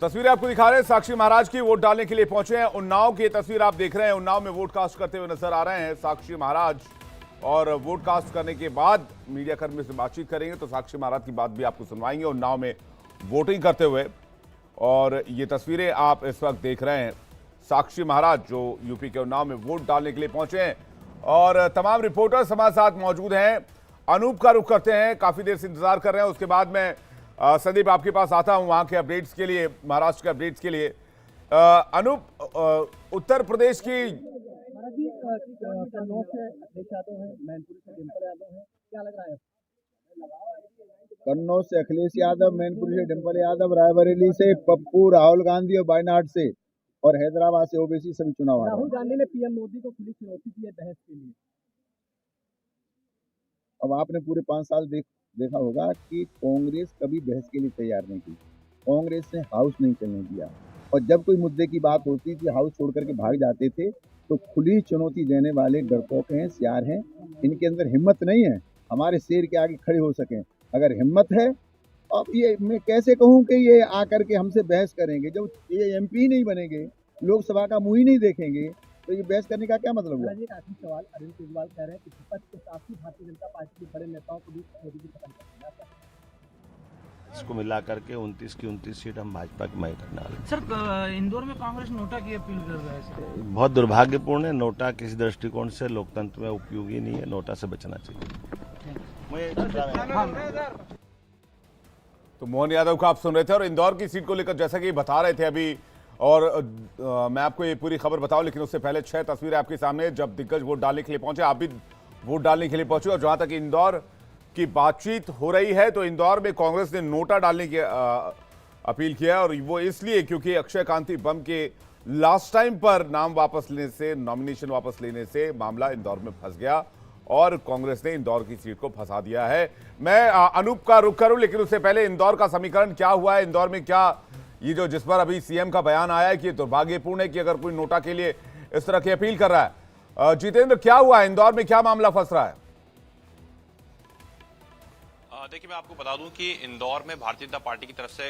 तस्वीरें आपको दिखा रहे हैं, साक्षी महाराज की वोट डालने के लिए पहुंचे हैं। उन्नाव की तस्वीर आप देख रहे हैं, उन्नाव में वोट कास्ट करते हुए नजर आ रहे हैं साक्षी महाराज। और वोट कास्ट करने के बाद मीडिया कर्मी से बातचीत करेंगे तो साक्षी महाराज की बात भी आपको सुनवाएंगे उन्नाव में वोटिंग करते हुए। और ये तस्वीरें आप इस वक्त देख रहे हैं, साक्षी महाराज जो यूपी के उन्नाव में वोट डालने के लिए पहुंचे हैं। और तमाम रिपोर्टर्स हमारे साथ मौजूद हैं। अनूप का रुख करते हैं, काफी देर से इंतजार कर रहे हैं, उसके बाद मैं संदीप आपके पास आता हूं वहां के अपडेट्स के लिए, महाराष्ट्र के अपडेट्स के लिए। अनूप, उत्तर प्रदेश की कन्नौज से अखिलेश यादव, मैनपुरी से डिंपल यादव, रायबरेली से पप्पू, राहुल गांधी और वायनाड से और हैदराबाद से ओबीसी सभी चुनाव। राहुल गांधी ने पीएम मोदी को खुली चुनौती दी है बहस के लिए। अब आपने पूरे 5 साल देखा होगा कि कांग्रेस कभी बहस के लिए तैयार नहीं थी। कांग्रेस ने हाउस नहीं चलने दिया और जब कोई मुद्दे की बात होती थी हाउस छोड़ करके भाग जाते थे। तो खुली चुनौती देने वाले डरपोक हैं, सियार हैं, इनके अंदर हिम्मत नहीं है हमारे शेर के आगे खड़े हो सकें। अगर हिम्मत है, अब ये मैं कैसे कहूं कि ये आकर के हमसे बहस करेंगे जब ये एमपी नहीं बनेंगे, लोकसभा का मुंह ही नहीं देखेंगे, तो ये बहस करने का क्या मतलब हुआ? एक आखिरी सवाल, अरविंद केजरीवाल कह रहे हैं कि विपक्ष के साथ ही भारतीय जनता पार्टी के बड़े नेताओं को भी मोदी जी खत्म कर देना। इसको मिला करके 29 की 29 सीट हम भाजपा की मैं करने वाले। सर, इंदौर में कांग्रेस नोटा की अपील कर रहा है सर। बहुत दुर्भाग्यपूर्ण है। नोटा किसी दृष्टिकोण से लोकतंत्र में उपयोगी नहीं है, नोटा से बचना चाहिए। तो मोहन यादव को आप सुन रहे थे। और इंदौर की सीट को लेकर जैसा कि बता रहे थे अभी, और मैं आपको ये पूरी खबर बताऊं, लेकिन उससे पहले 6 तस्वीरें आपके सामने। जब दिग्गज वोट डालने के लिए पहुंचे, आप भी वोट डालने के लिए पहुंचे। और जहां तक इंदौर की बातचीत हो रही है तो इंदौर में कांग्रेस ने नोटा डालने की अपील किया है। और वो इसलिए क्योंकि अक्षय कांति बम के लास्ट टाइम पर नाम वापस लेने से, नॉमिनेशन वापस लेने से मामला इंदौर में फंस गया और कांग्रेस ने इंदौर की सीट को फंसा दिया है। मैं अनूप का रुख करूं, लेकिन उससे पहले इंदौर का समीकरण क्या हुआ है, इंदौर में क्या ये जो जिस पर अभी सीएम का बयान आया है कि दुर्भाग्यपूर्ण है कि अगर कोई नोटा के लिए इस तरह की अपील कर रहा है। जितेंद्र, क्या हुआ इंदौर में, क्या मामला फंस रहा है? देखिए, मैं आपको बता दूं कि इंदौर में भारतीय जनता पार्टी की तरफ से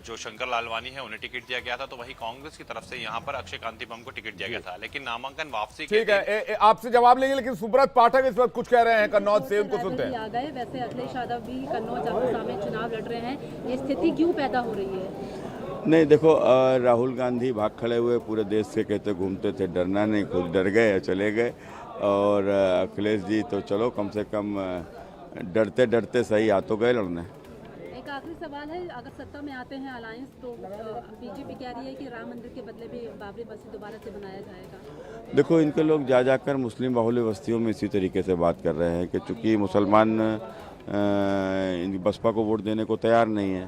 जो शंकर लालवानी है उन्हें टिकट दिया गया था, तो वहीं कांग्रेस की तरफ से यहां पर अक्षय कांति बम को टिकट दिया गया था। लेकिन नामांकन वापसी ठीक है, आपसे जवाब लेंगे, लेकिन सुब्रत पाठक इस वक्त कुछ कह रहे हैं कन्नौज से, उनको सुनते हैं। वैसे अखिलेश यादव भी कन्नौज अगुस्ता में चुनाव लड़ रहे हैं, ये स्थिति क्यों पैदा हो रही है? नहीं, देखो, राहुल गांधी भाग खड़े हुए पूरे देश से कहते घूमते थे डरना नहीं, खुद डर गए, चले गए। और अखिलेश जी तो चलो कम से कम डरते डरते सही आ तो गए लड़ने। एक आखिरी सवाल है, अगर सत्ता में आते हैं अलायंस तो बीजेपी कह रही है कि राम मंदिर के बदले भी बाबरी मस्जिद दोबारा से बनाया जाएगा। देखो, इनके लोग जा जाकर मुस्लिम बाहुल्य बस्तियों में इसी तरीके से बात कर रहे हैं कि चूंकि मुसलमान बसपा को वोट देने को तैयार नहीं है,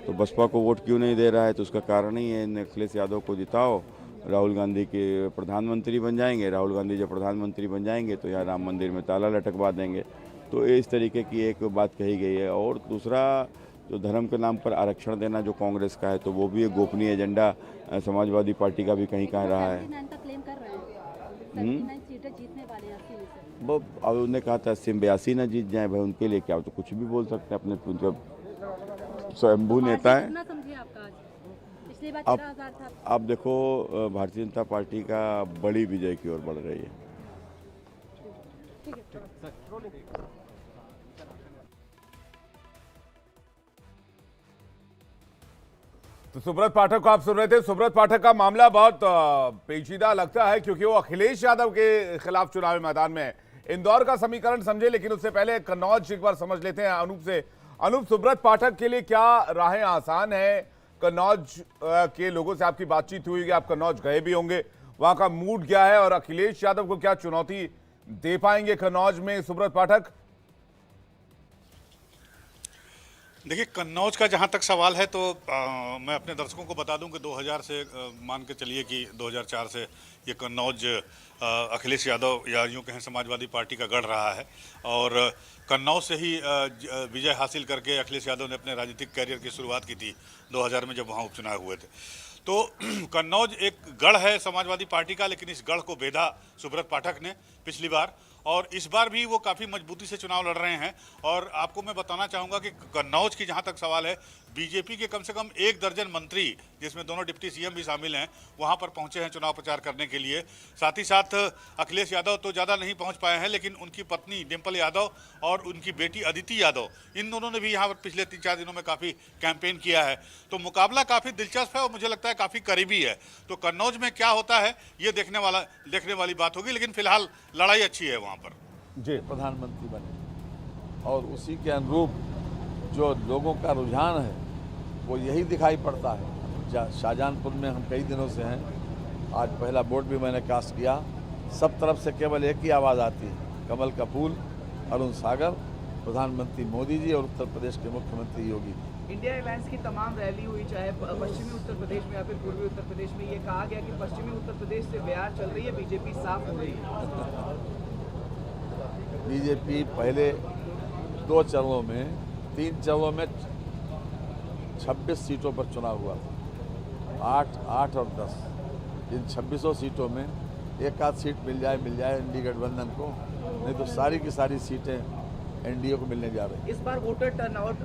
तो बसपा को वोट क्यों नहीं दे रहा है, तो उसका कारण ही है अखिलेश यादव को जिताओ, राहुल गांधी के प्रधानमंत्री बन जाएंगे। राहुल गांधी जब प्रधानमंत्री बन जाएंगे तो यहाँ राम मंदिर में ताला लटकवा देंगे। तो इस तरीके की एक बात कही गई है। और दूसरा, जो धर्म के नाम पर आरक्षण देना जो कांग्रेस का है, तो वो भी एक गोपनीय एजेंडा समाजवादी पार्टी का भी कहीं कह रहा है। वो अब उन्होंने कहा था 80-82 ना जीत जाए, भाई उनके लिए क्या, तो कुछ भी बोल सकते हैं, अपने जब स्वयंभू नेता है। अब देखो, भारतीय जनता पार्टी का बड़ी विजय की ओर बढ़ रही है। तो सुब्रत पाठक को आप सुन रहे थे। सुब्रत पाठक का मामला बहुत पेचीदा लगता है क्योंकि वो अखिलेश यादव के खिलाफ चुनावी मैदान में है। इंदौर का समीकरण समझे, लेकिन उससे पहले कन्नौज एक बार समझ लेते हैं अनूप से। अनूप, सुब्रत पाठक के लिए क्या राहें आसान है? कन्नौज के लोगों से आपकी बातचीत हुई कि आप कन्नौज गए भी होंगे, वहां का मूड क्या है और अखिलेश यादव को क्या चुनौती दे पाएंगे कन्नौज में सुब्रत पाठक? देखिए, कन्नौज का जहां तक सवाल है तो मैं अपने दर्शकों को बता दूं कि 2000 से मान के चलिए कि 2004 से ये कन्नौज अखिलेश यादव या यूँ कहें समाजवादी पार्टी का गढ़ रहा है। और कन्नौज से ही विजय हासिल करके अखिलेश यादव ने अपने राजनीतिक कैरियर की शुरुआत की थी 2000 में, जब वहाँ उपचुनाव हुए थे। तो कन्नौज एक गढ़ है समाजवादी पार्टी का, लेकिन इस गढ़ को बेधा सुब्रत पाठक ने पिछली बार। और इस बार भी वो काफ़ी मजबूती से चुनाव लड़ रहे हैं। और आपको मैं बताना चाहूँगा कि कन्नौज की जहाँ तक सवाल है, बीजेपी के कम से कम 1 दर्जन मंत्री, जिसमें दोनों डिप्टी सीएम भी शामिल हैं, वहाँ पर पहुँचे हैं चुनाव प्रचार करने के लिए। साथ ही साथ अखिलेश यादव तो ज़्यादा नहीं पहुँच पाए हैं, लेकिन उनकी पत्नी डिम्पल यादव और उनकी बेटी अदिति यादव, इन दोनों ने भी यहाँ पर पिछले 3-4 दिनों में काफ़ी कैंपेन किया है। तो मुकाबला काफ़ी दिलचस्प है और मुझे लगता है काफ़ी करीबी है। तो कन्नौज में क्या होता है ये देखने वाली बात होगी, लेकिन फिलहाल लड़ाई अच्छी है वहाँ पर। जी, प्रधानमंत्री बने और उसी के अनुरूप जो लोगों का रुझान है वो यही दिखाई पड़ता है। शाहजहांपुर में हम कई दिनों से हैं, आज पहला वोट भी मैंने कास्ट किया। सब तरफ से केवल एक ही आवाज़ आती है, कमल का फूल, अरुण सागर, प्रधानमंत्री मोदी जी और उत्तर प्रदेश के मुख्यमंत्री योगी। इंडिया अलायंस की तमाम रैली हुई, चाहे पश्चिमी उत्तर प्रदेश में या फिर पूर्वी उत्तर प्रदेश में, ये कहा गया कि पश्चिमी उत्तर प्रदेश से बयार चल रही है, बीजेपी साफ हो रही है। बीजेपी पहले 2 चरणों में, 3 चरणों में 26 सीटों पर चुनाव हुआ था, 8 और 10। इन 26 सीटों में एक आध सीट मिल जाए इंडी गठबंधन को, नहीं तो सारी की सारी सीटें एनडीए को मिलने जा रही है। इस बार वोटर टर्नआउट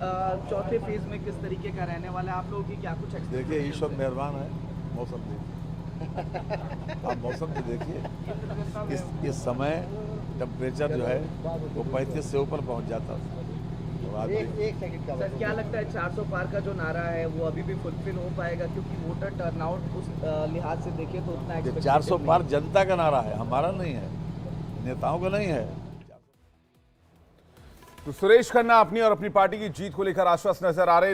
चौथे फेज में किस तरीके का रहने वाला है, आप लोगों की क्या कुछ देखिए, ईश्वर मेहरबान है। मौसम देखिए, आप मौसम भी देखिए, इस समय टेम्परेचर जो है वो 35 से ऊपर पहुंच जाता है। एक सेकंड का सर, क्या लगता है 400 पार का जो नारा है वो अभी भी फुलफिल हो पाएगा? क्योंकि वोटर टर्नआउट उस लिहाज से देखे तो उतना 400 पार जनता का नारा है, हमारा नहीं है, नेताओं का नहीं है। तो सुरेश खन्ना अपनी और अपनी पार्टी की जीत को लेकर आश्वस्त नजर आ रहे हैं।